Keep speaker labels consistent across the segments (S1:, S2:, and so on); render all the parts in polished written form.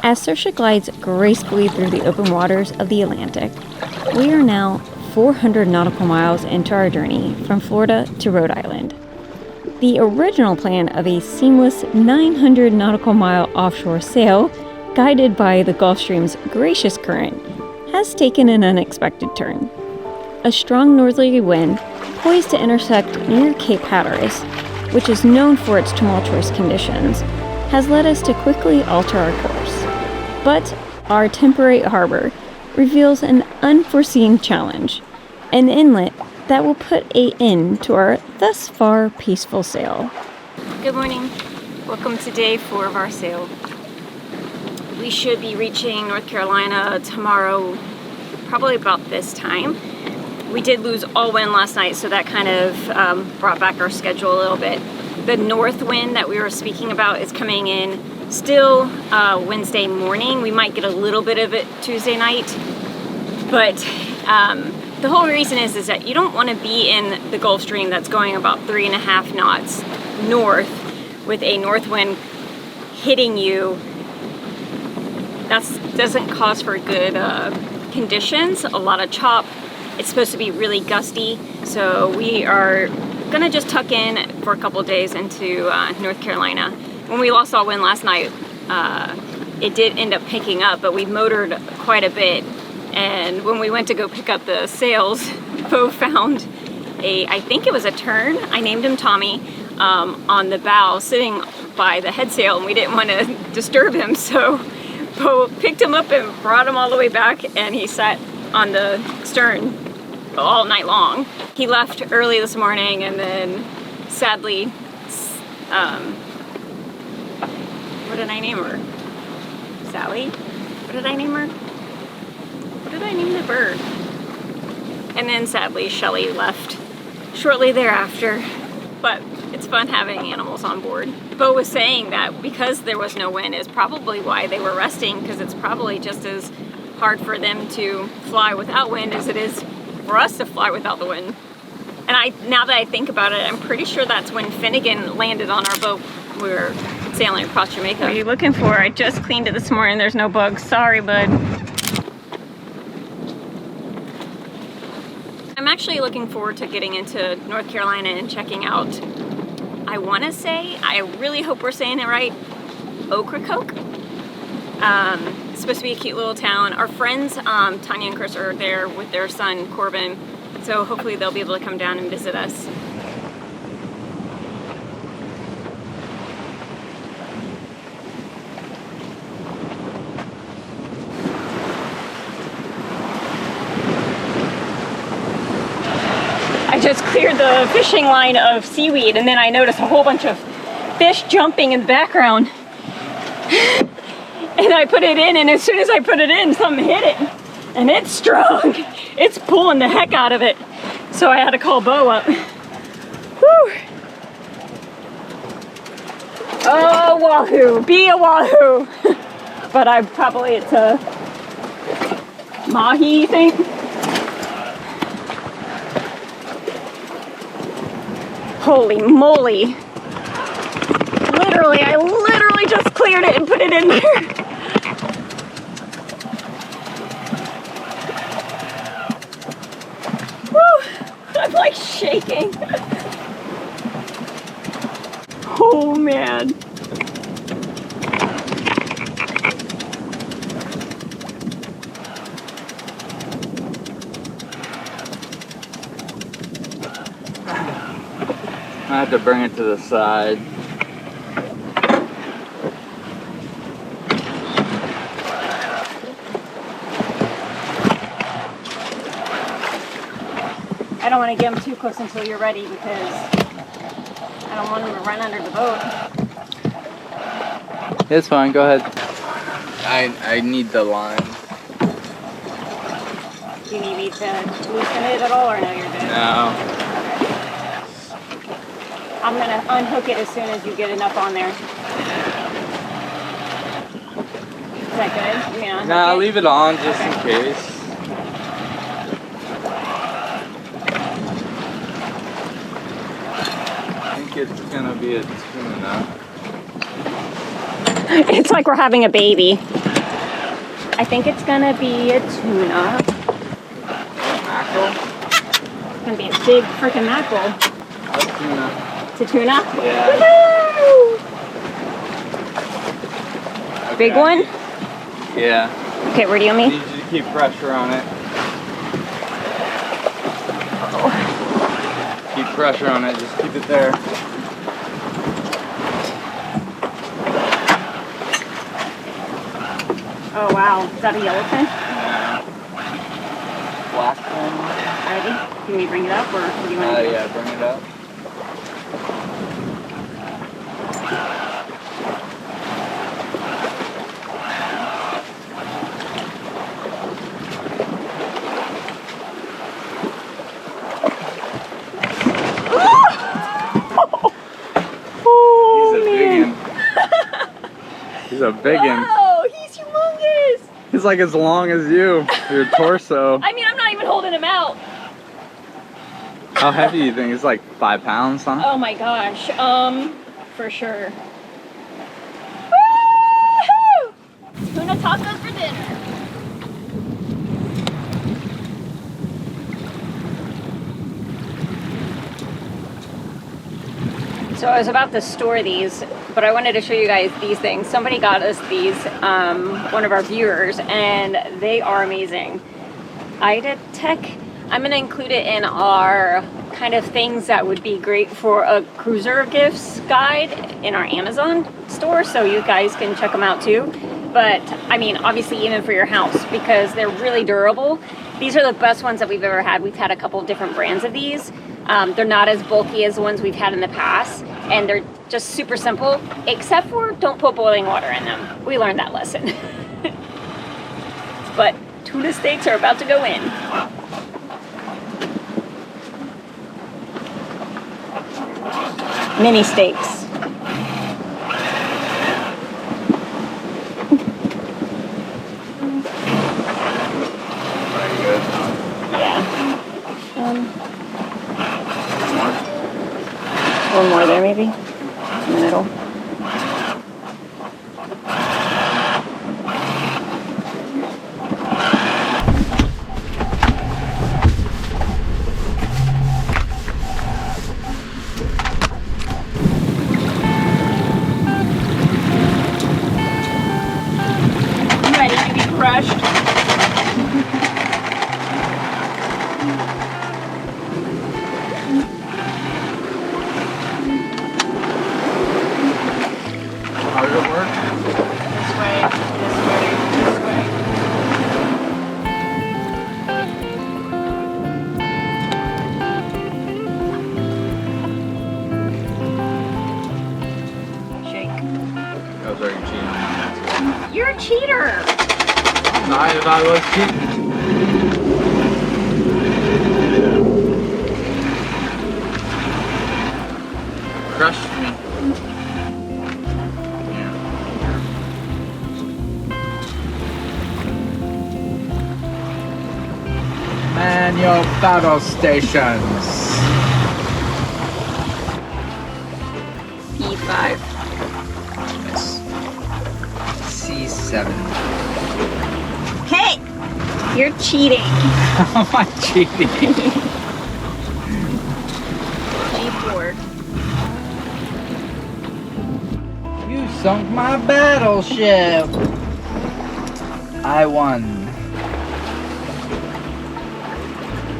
S1: As Saoirse glides gracefully through the open waters of the Atlantic, we are now 400 nautical miles into our journey from Florida to Rhode Island. The original plan of a seamless 900 nautical mile offshore sail, guided by the Gulfstream's gracious current, has taken an unexpected turn. A strong northerly wind, poised to intersect near Cape Hatteras, which is known for its tumultuous conditions, has led us to quickly alter our course. But our temporary harbor reveals an unforeseen challenge, an inlet that will put an end to our thus far peaceful sail. Good morning. Welcome to day 4 of our sail. We should be reaching North Carolina tomorrow, probably about this time. We did lose all wind last night, so that kind of brought back our schedule a little bit. The north wind that we were speaking about is coming in still Wednesday morning. We might get a little bit of it Tuesday night, but the whole reason is that you don't want to be in the Gulfstream that's going about 3.5 knots north with a north wind hitting you. That doesn't cause for good conditions, a lot of chop. It's supposed to be really gusty, so we are gonna just tuck in for a couple days into North Carolina. When we lost all wind last night, it did end up picking up, but we motored quite a bit. And when we went to go pick up the sails, Beau found I think it was a tern, I named him Tommy, on the bow, sitting by the head sail, and we didn't want to disturb him, so Beau picked him up and brought him all the way back, and he sat on the stern all night long. He left early this morning, and then sadly, what did I name her? Sally? What did I name her? What did I name the bird? And then sadly, Shelly left shortly thereafter. But it's fun having animals on board. Beau was saying that because there was no wind is probably why they were resting, because it's probably just as hard for them to fly without wind as it is for us to fly without the wind. And now that I think about it, I'm pretty sure that's when Finnegan landed on our boat. We were sailing across Jamaica. What are you looking for? I just cleaned it this morning. There's no bugs. Sorry, bud. I'm actually looking forward to getting into North Carolina and checking out, I want to say, I really hope we're saying it right, Ocracoke. It's supposed to be a cute little town. Our friends, Tanya and Chris, are there with their son, Corbin, so hopefully they'll be able to come down and visit us. I just cleared the fishing line of seaweed, and then I noticed a whole bunch of fish jumping in the background. And I put it in, and as soon as I put it in, something hit it. And it's strong. It's pulling the heck out of it. So I had to call Beau up. Whew. Oh, wahoo. Be a wahoo. But it's a mahi, you think? Holy moly. I literally just cleared it and put it in there. I'm like shaking. Oh man.
S2: I have to bring it to the side.
S1: I don't want to get them too close until you're ready, because I don't want them to run under the boat.
S2: It's fine, go ahead. I need the line.
S1: Do you need me to loosen it at all, or no, you're good?
S2: No.
S1: I'm going to unhook it as soon as you get enough on there. Is that good? Yeah.
S2: Nah, leave it on just in case. I think it's gonna be a tuna.
S1: It's like we're having a baby. I think it's gonna be a tuna.
S2: Mackerel?
S1: It's gonna be a big freaking mackerel.
S2: That's tuna.
S1: It's a tuna?
S2: Yeah.
S1: Woohoo!
S2: Okay.
S1: Big one?
S2: Yeah.
S1: Okay, where do you want
S2: I
S1: me?
S2: need you to keep pressure on it. Keep pressure on it, just keep it there.
S1: Oh wow, is that a yellowfin?
S2: Black one.
S1: Ready? Can we bring it up or do you want to do it?
S2: Yeah, bring it up. He's a big one.
S1: Oh, he's humongous!
S2: He's like as long as you, your torso.
S1: I mean, I'm not even holding him out.
S2: How heavy do you think? It's like 5 pounds, huh?
S1: Oh my gosh, for sure. Woohoo! Tuna tacos for dinner. So I was about to store these, but I wanted to show you guys these things. Somebody got us these, one of our viewers, and they are amazing. Tech. I'm going to include it in our kind of things that would be great for a cruiser gifts guide in our Amazon store, so you guys can check them out too. But I mean, obviously even for your house, because they're really durable. These are the best ones that we've ever had. We've had a couple of different brands of these. They're not as bulky as the ones we've had in the past, and they're just super simple, except for don't put boiling water in them. We learned that lesson. But tuna steaks are about to go in. Mini steaks. One more there, maybe? In the middle. Ready to be crushed.
S2: How does it work?
S1: This way, this way, this way. Shake.
S2: I was already cheating on that.
S1: You're a cheater!
S2: No, I thought I was cheating. Crushed me. Manual battle stations.
S1: E5.
S2: Miss. C7.
S1: Hey! You're cheating.
S2: How am I cheating?
S1: G4.
S2: You sunk my battleship. I won.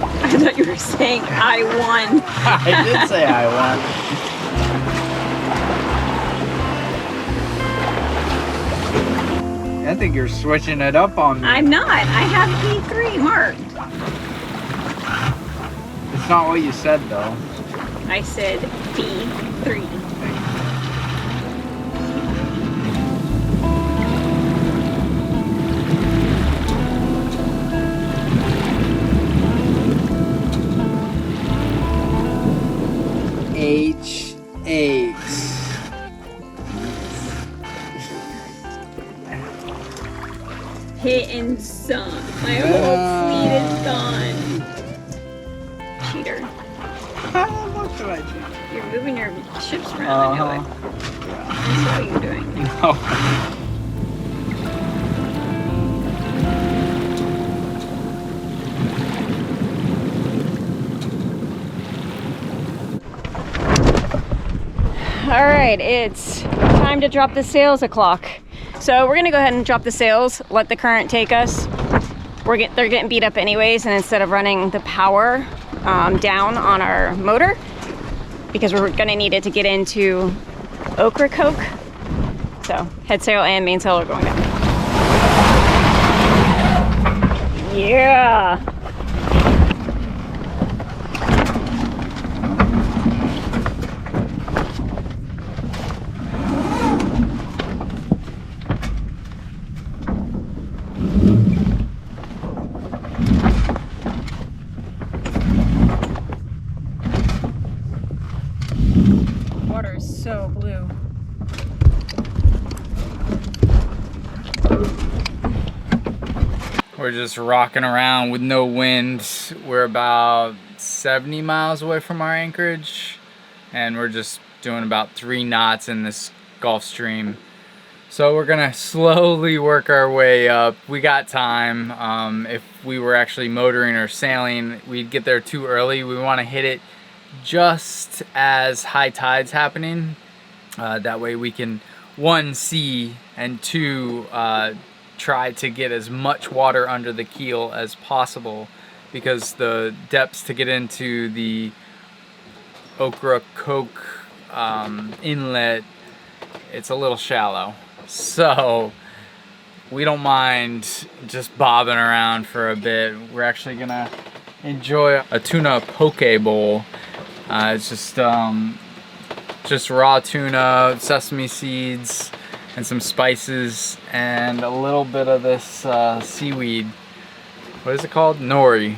S1: I thought you were saying I won.
S2: I did say I won. I think you're switching it up on me.
S1: I'm not. I have E3 marked.
S2: It's not what you said though.
S1: I said D3.
S2: H8.
S1: Hit and sunk. My whole fleet is gone. Cheater.
S2: What do I do?
S1: You're moving your ships around. I know it. I saw what you're doing.
S2: No.
S1: All right, it's time to drop the sails o'clock. So we're gonna go ahead and drop the sails, let the current take us. They're getting beat up anyways, and instead of running the power down on our motor, because we're gonna need it to get into Ocracoke. So head sail and main sail are going down. Yeah. Water is so blue.
S2: We're just rocking around with no wind. We're about 70 miles away from our anchorage, and we're just doing about 3 knots in this Gulfstream. So we're gonna slowly work our way up. We got time. If we were actually motoring or sailing, we'd get there too early. We wanna hit it just as high tide's happening. That way we can, 1, see, and 2, try to get as much water under the keel as possible, because the depths to get into the Ocracoke inlet, it's a little shallow. So we don't mind just bobbing around for a bit. We're actually gonna enjoy a tuna poke bowl. It's just raw tuna, sesame seeds, and some spices, and a little bit of this seaweed. What is it called? Nori.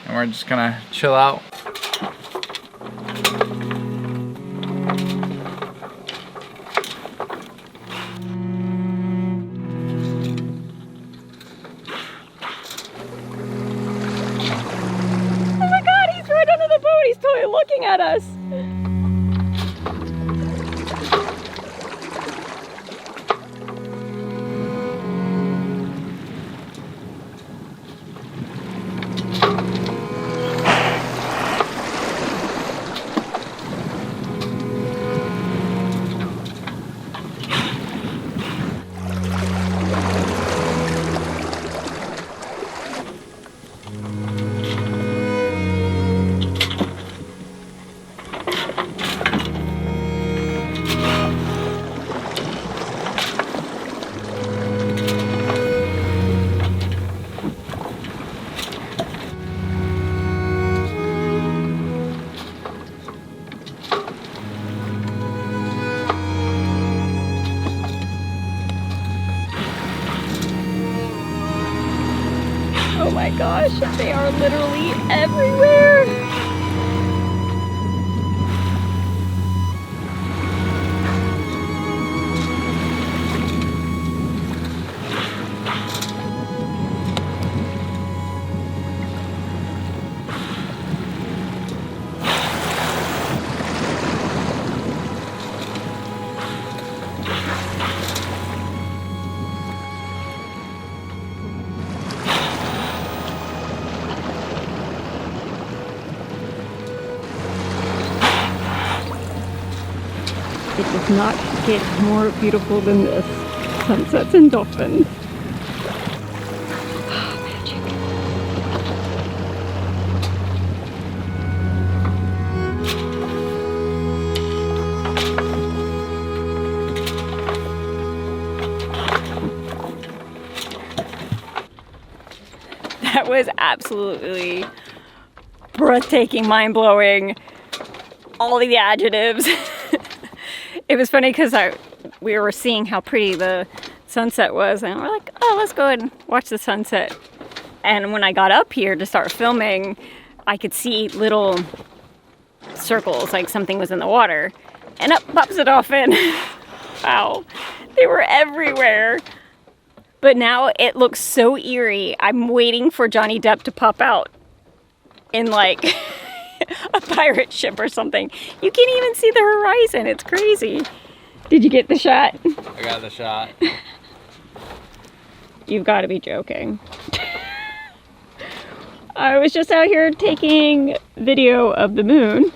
S2: And we're just gonna chill out.
S1: Oh my God, he's right under the boat. He's totally looking at us. Oh my gosh, they are literally everywhere. It does not get more beautiful than this. Sunsets and dolphins. Oh, magic. That was absolutely breathtaking, mind-blowing. All the adjectives. It was funny because we were seeing how pretty the sunset was, and we're like, oh, let's go and watch the sunset. And when I got up here to start filming, I could see little circles, like something was in the water, and up pops a dolphin. Wow, they were everywhere. But now it looks so eerie. I'm waiting for Johnny Depp to pop out in like a pirate ship or something. You can't even see the horizon. It's crazy. Did you get the shot?
S2: I got the shot.
S1: You've got to be joking. I was just out here taking video of the moon,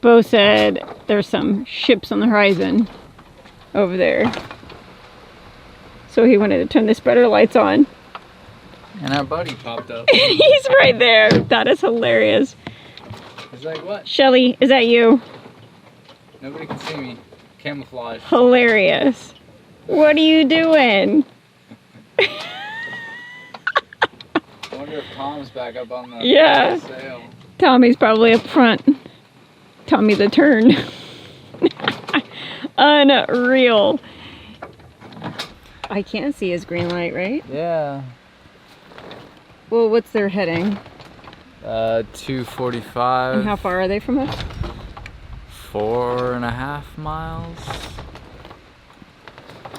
S1: Beau said there's some ships on the horizon over there. So he wanted to turn the spreader lights on.
S2: And our buddy popped up.
S1: He's right there. That is hilarious.
S2: He's like, what?
S1: Shelly, is that you?
S2: Nobody can see me. Camouflage.
S1: Hilarious. What are you doing?
S2: I wonder if Tom's back up on the sail.
S1: Tommy's probably up front. Tommy the turn. Unreal. I can't see his green light, right?
S2: Yeah.
S1: Well, what's their heading?
S2: 245.
S1: And how far are they from us?
S2: 4.5 miles.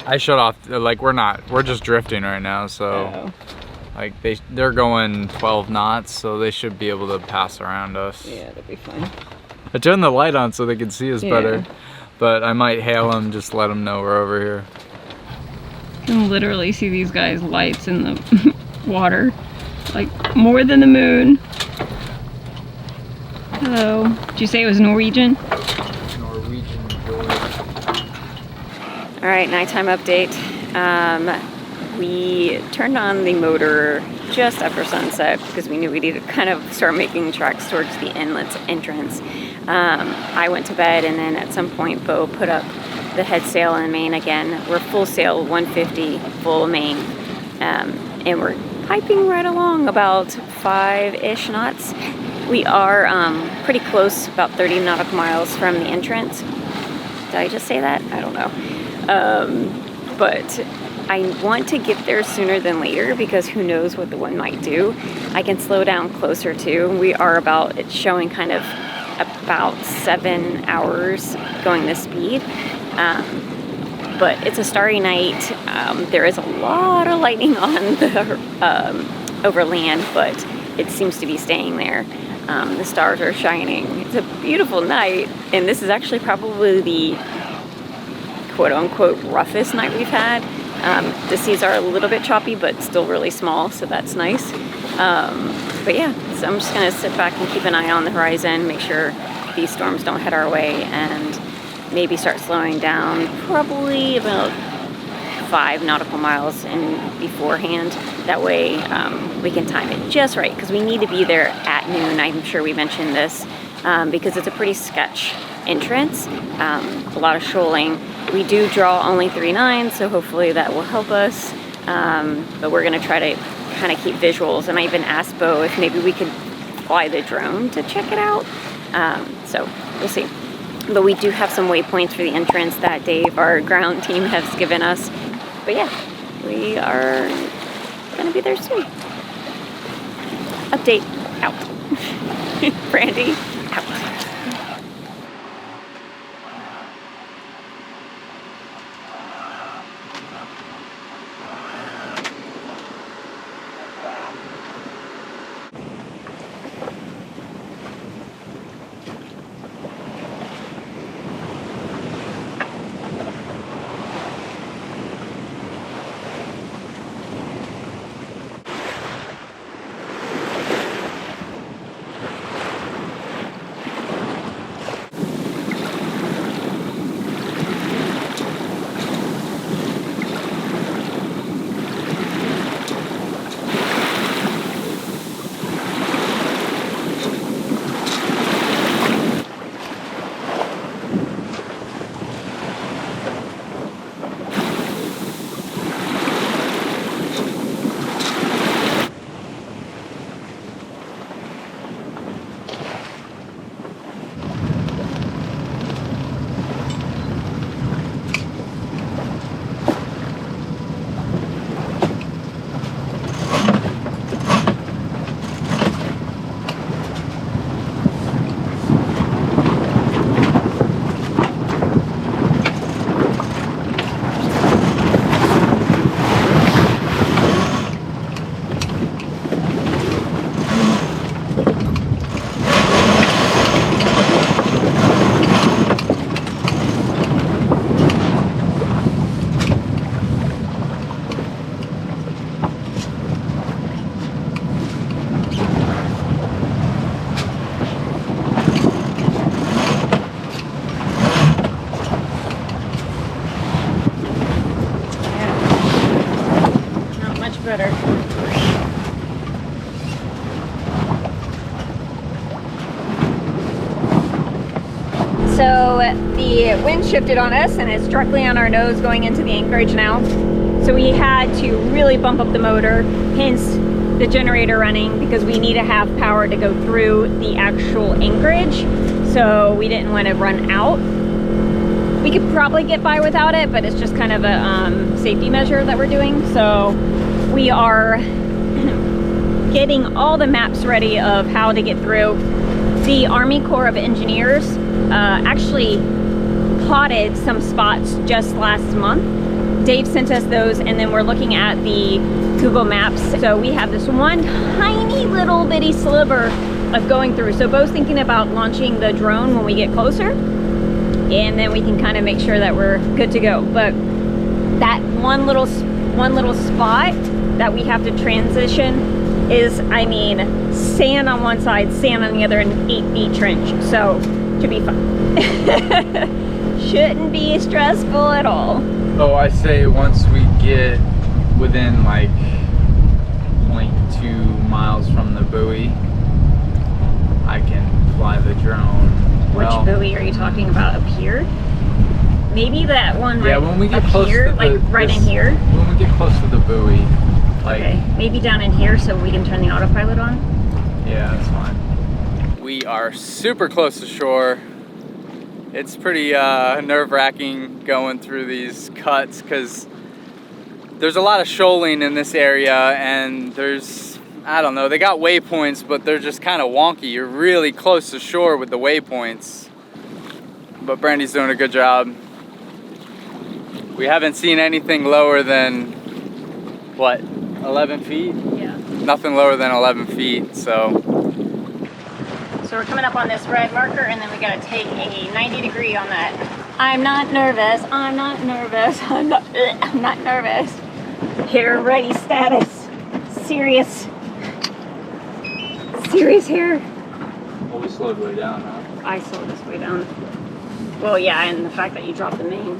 S2: I shut off, like we're just drifting right now, so like they're going 12 knots, so they should be able to pass around us.
S1: Yeah, that'd be fine.
S2: I turned the light on so they can see us better, but I might hail them, just let them know we're over here.
S1: You can literally see these guys' lights in the water, like more than the moon. Hello. Did you say it was Norwegian?
S2: Norwegian joy.
S1: All right, nighttime update. We turned on the motor just after sunset because we knew we needed to kind of start making tracks towards the inlet's entrance. I went to bed, and then at some point Beau put up the head sail and main again. We're full sail 150, full main, and we're piping right along about 5-ish knots. We are pretty close, about 30 nautical miles from the entrance. Did I just say that? I don't know. But I want to get there sooner than later because who knows what the wind might do. I can slow down closer too. We are it's showing kind of about 7 hours going this speed. But it's a starry night. There is a lot of lightning on the over land, but it seems to be staying there. The stars are shining. It's a beautiful night, and this is actually probably the quote-unquote roughest night we've had. The seas are a little bit choppy, but still really small, so that's nice. But yeah, so I'm just gonna sit back and keep an eye on the horizon, make sure these storms don't head our way, and maybe start slowing down probably about 5 nautical miles in beforehand. That way we can time it just right, because we need to be there at noon. I'm sure we mentioned this because it's a pretty sketch entrance, a lot of shoaling. We do draw only 3/9, so hopefully that will help us, but we're going to try to kind of keep visuals, and I even asked Beau if maybe we could fly the drone to check it out, so we'll see. But we do have some waypoints for the entrance that Dave, our ground team, has given us. But yeah, we are gonna be there soon. Update out. Brandy out. better. So the wind shifted on us and it's directly on our nose going into the anchorage now. So we had to really bump up the motor, hence the generator running, because we need to have power to go through the actual anchorage. So we didn't want to run out. We could probably get by without it, but it's just kind of a safety measure that we're doing. So we are getting all the maps ready of how to get through. The Army Corps of Engineers actually plotted some spots just last month. Dave sent us those, and then we're looking at the Google Maps. So we have this one tiny little bitty sliver of going through. So Beau's thinking about launching the drone when we get closer, and then we can kind of make sure that we're good to go. But that one little spot that we have to transition is, I mean, sand on one side, sand on the other, and an 8-feet trench. So should be fun. Shouldn't be stressful at all.
S2: Oh, I say once we get within like 0.2 miles from the buoy, I can fly the drone.
S1: Which buoy are you talking about? Up here? Maybe that one right,
S2: yeah, when we get close
S1: here,
S2: to the,
S1: like right in here?
S2: When we get close to the buoy. Like,
S1: okay, maybe down in here so we can turn the autopilot on?
S2: Yeah, that's fine. We are super close to shore. It's pretty nerve-wracking going through these cuts because there's a lot of shoaling in this area, and there's, I don't know, they got waypoints, but they're just kind of wonky. You're really close to shore with the waypoints. But Brandy's doing a good job. We haven't seen anything lower than, what, 11 feet?
S1: Yeah.
S2: Nothing lower than 11 feet, so.
S1: So we're coming up on this red marker, and then we gotta take a 90-degree on that. I'm not nervous, I'm not nervous, I'm not nervous. Hair ready status. Serious hair.
S2: Well, we slowed way down, huh?
S1: I slowed this way down. Well, yeah, and the fact that you dropped the main.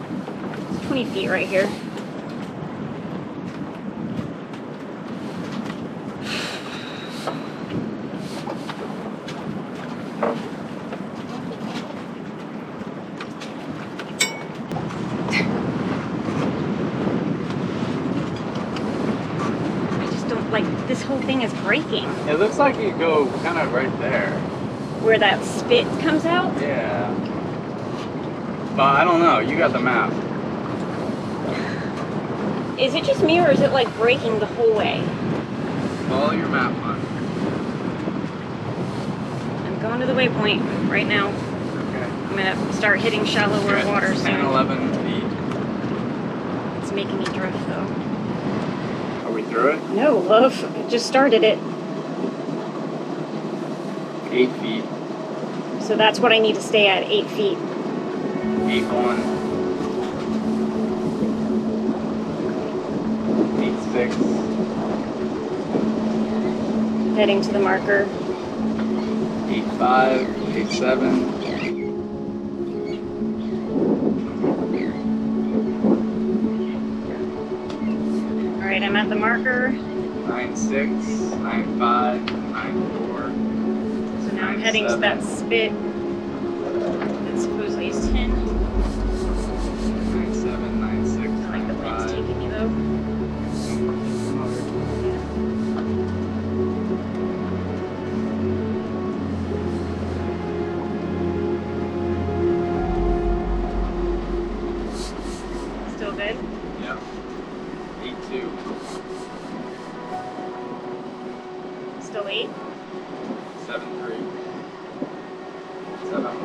S1: It's 20 feet right here. Like, this whole thing is breaking.
S2: It looks like you go kind of right there.
S1: Where that spit comes out?
S2: Yeah. But I don't know, you got the map.
S1: Is it just me, or is it like breaking the whole way?
S2: Follow your map, hon.
S1: I'm going to the waypoint right now.
S2: Okay.
S1: I'm gonna start hitting shallower water
S2: 10,
S1: soon.
S2: 11 feet.
S1: It's making me drift though.
S2: Are we through it?
S1: No, love. Just started it.
S2: 8 feet.
S1: So that's what I need to stay at, 8 feet.
S2: 8-1. 8-6.
S1: Heading to the marker.
S2: 8-5. 8-7.
S1: All right, I'm at the marker.
S2: 9-6. 9-5. 9-4.
S1: So now I'm heading to that spit that supposedly is 10.
S2: 9-7. 9-6.
S1: I like the way it's taking me though. Still good?
S2: Yep. 8-2.
S1: Still 8?
S2: 7-3. 7-1.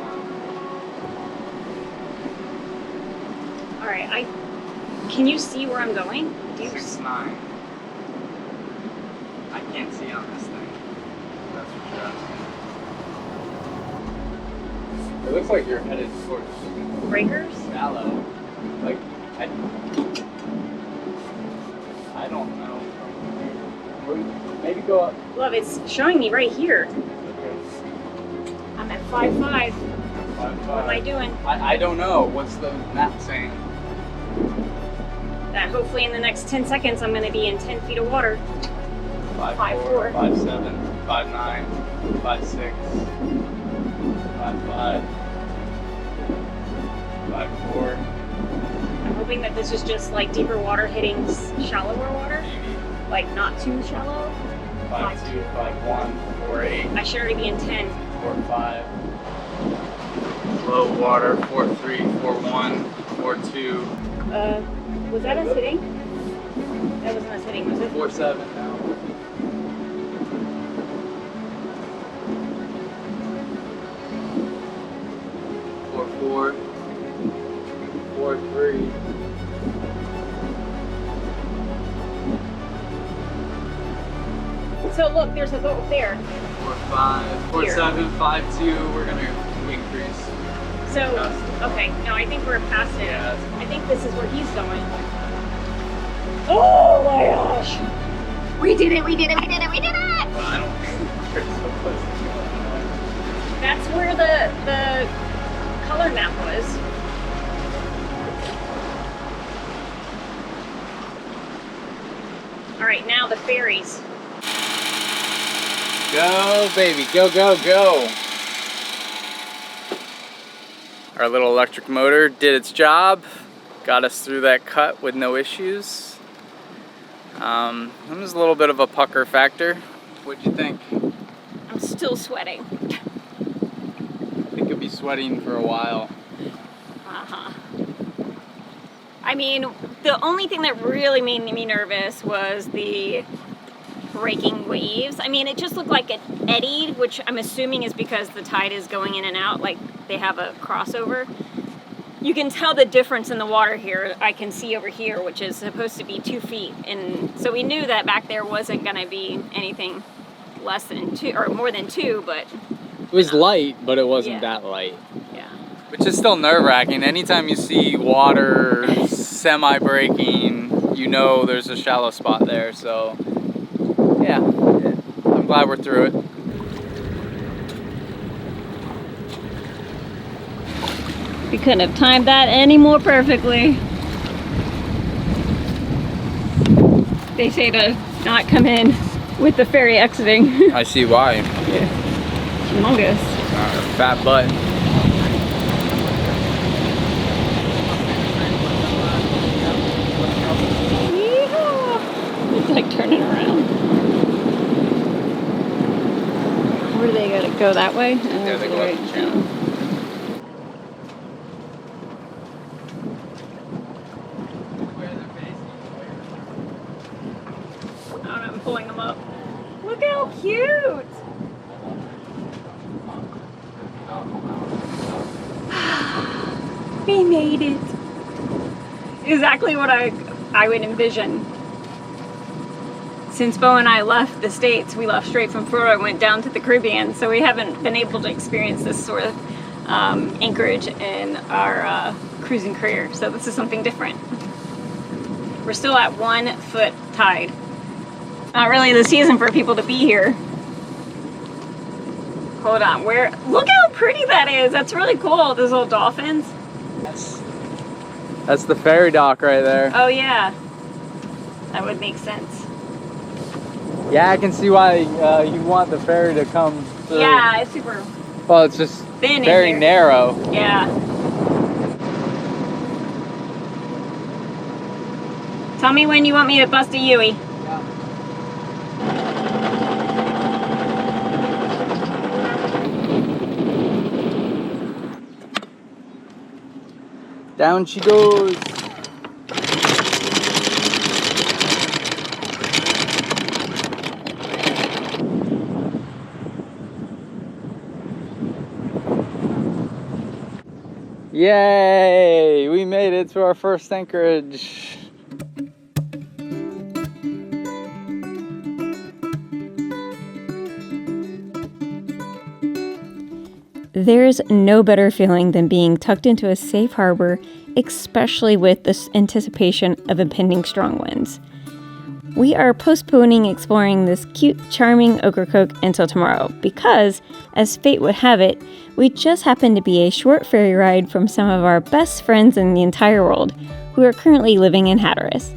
S1: All right, can you see where I'm going? Do you?
S2: 6-9. I can't see on this thing. That's what you're asking. It looks like you're headed towards
S1: Breakers?
S2: shallow. Like, I don't know. Maybe go up.
S1: Love, it's showing me right here.
S2: Okay.
S1: I'm at 5'5".
S2: 5-5.
S1: What am I doing?
S2: I don't know. What's the map saying?
S1: that hopefully in the next 10 seconds I'm going to be in 10 feet of water.
S2: 5'4", 5'7", 5'9", 5'6", 5'5", 5'4".
S1: I'm hoping that this is just like deeper water hitting shallower water, like not too shallow.
S2: 5'2", 5'1", 4'8".
S1: I should already be in 10.
S2: 4'5". Low water, 4'3", 4'1", 4'2".
S1: Was that us hitting? That wasn't us hitting, was it?
S2: 4'7" now. 4'4", 4'3".
S1: So look, there's a boat there.
S2: 4'5", 4'7", 5'2". We're gonna increase.
S1: So, okay, no, I think we're past it.
S2: Yeah.
S1: I think this is where he's going. Oh my gosh! We did it, we did it, we did it, we did it!
S2: I don't think we're so close to it.
S1: That's where the color map was. All right, now the ferries.
S2: Go, baby, go, go, go. Our little electric motor did its job, got us through that cut with no issues. It was a little bit of a pucker factor. What'd you think?
S1: I'm still sweating.
S2: I think you'll be sweating for a while.
S1: Uh-huh. I mean, the only thing that really made me nervous was the breaking waves. I mean, it just looked like it eddied, which I'm assuming is because the tide is going in and out, like they have a crossover. You can tell the difference in the water here. I can see over here, which is supposed to be 2 feet. And so we knew that back there wasn't gonna be anything less than 2 or more than 2, but
S2: it was light, but it wasn't that light.
S1: Yeah.
S2: Which is still nerve-wracking. Anytime you see water semi-breaking, you know there's a shallow spot there. So, yeah, I'm glad we're through it.
S1: We couldn't have timed that any more perfectly. They say to not come in with the ferry exiting.
S2: I see why.
S1: Yeah. Humongous.
S2: Fat butt.
S1: Yeehaw! It's like turning around. Where do they gotta go? That way?
S2: Yeah, they go up the channel.
S1: I'm pulling them up. Look how cute! We made it. Exactly what I would envision. Since Beau and I left the States, we left straight from Florida, went down to the Caribbean, so we haven't been able to experience this sort of anchorage in our cruising career. So this is something different. We're still at 1 foot tide. Not really the season for people to be here. Hold on, look how pretty that is. That's really cool, those little dolphins.
S2: That's the ferry dock right there.
S1: Oh yeah, that would make sense.
S2: Yeah, I can see why you want the ferry to come through.
S1: Yeah, it's super
S2: Well, it's just
S1: thin
S2: very
S1: in here.
S2: narrow.
S1: Yeah. Tell me when you want me to bust a Yui.
S2: Down she goes. Yay! We made it to our first anchorage.
S1: There's no better feeling than being tucked into a safe harbor, especially with this anticipation of impending strong winds. We are postponing exploring this cute, charming Ocracoke until tomorrow because, as fate would have it, we just happened to be a short ferry ride from some of our best friends in the entire world, who are currently living in Hatteras.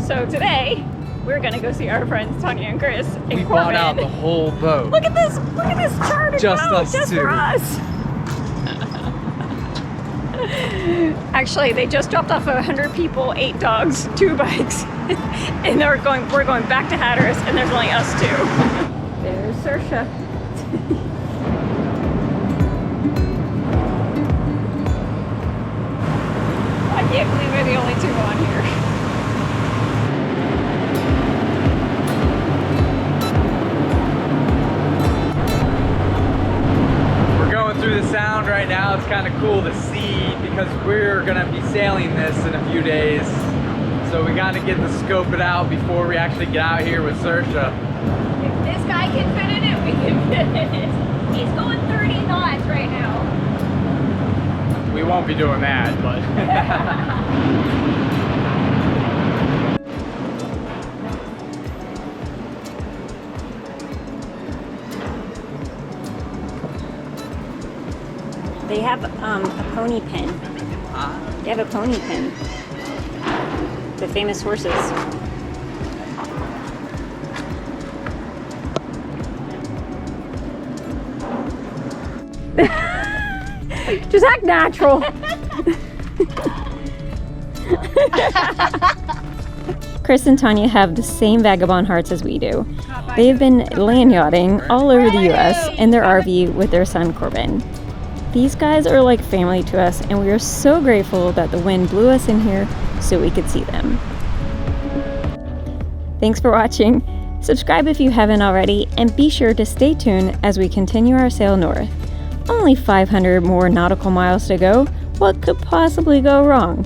S1: So today, we're gonna go see our friends Tanya and Chris in
S2: We
S1: Corbin.
S2: bought out the whole boat.
S1: Look at this chartered
S2: Just
S1: boat,
S2: us
S1: just
S2: two.
S1: for us. Actually, they just dropped off 100 people, 8 dogs, 2 bikes, and we're going back to Hatteras, and there's only us 2. There's Saoirse. I can't believe we're the only 2 on here.
S2: Through the sound right now. It's kind of cool to see because we're gonna be sailing this in a few days, so we got to get to scope it out before we actually get out here with Saoirse.
S1: If this guy can fit in it, we can fit in it. He's going 30 knots right now.
S2: We won't be doing that, but
S1: They have a pony pin. They have a pony pin. The famous horses. Just act natural. Chris and Tanya have the same vagabond hearts as we do. They have been land yachting all over the US in their RV with their son Corbin. These guys are like family to us, and we are so grateful that the wind blew us in here so we could see them. Thanks for watching. Subscribe if you haven't already, and be sure to stay tuned as we continue our sail north. Only 500 more nautical miles to go. What could possibly go wrong?